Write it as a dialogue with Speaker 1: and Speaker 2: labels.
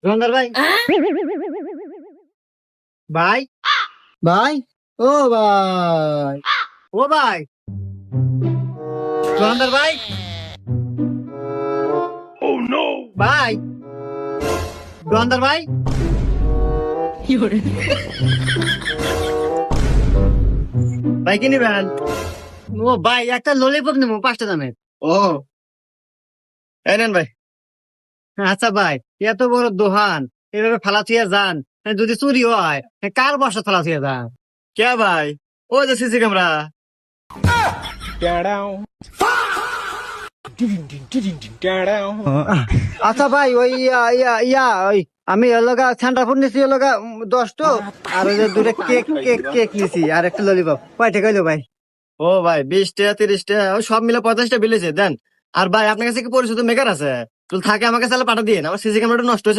Speaker 1: রঙ্গার ভাই ভাই ভাই ও ভাই ও ভাই রঙ্গার ভাই ভাই রঙ্গার ভাই ভাই কি নিবেন? ও ভাই একটা ললিপপ নেবো 5টা দামের। ও এই নেন ভাই। আচ্ছা ভাই, এত বড় দোকান এভাবে ফালা থুইয়া যান, যদি চুরি হয় কার বসা ফালা থুইয়া যান? কে ভাই? ও যে সিসি ক্যামেরা। আচ্ছা ভাই, ওই ইয়া ইয়া ইয়া ওই আমি এলাকা ঠান্ডা ফুড নিছি, এলাকা 10টো, আর ওই যে দুটো কেক কেক কেক নিছি, আর একটা ললিপপ। কয়টা কইলো ভাই? ও ভাই 20টা 30টা ওই সব মিলে 50টা বিলেছে দেন। আর ভাই আপনার কাছে কি পরিচিত মেকার আছে? তো থাকে আমার কাছে পাঠা দিয়ে, আমার সিসি ক্যামেরাটা নষ্ট হয়েছে।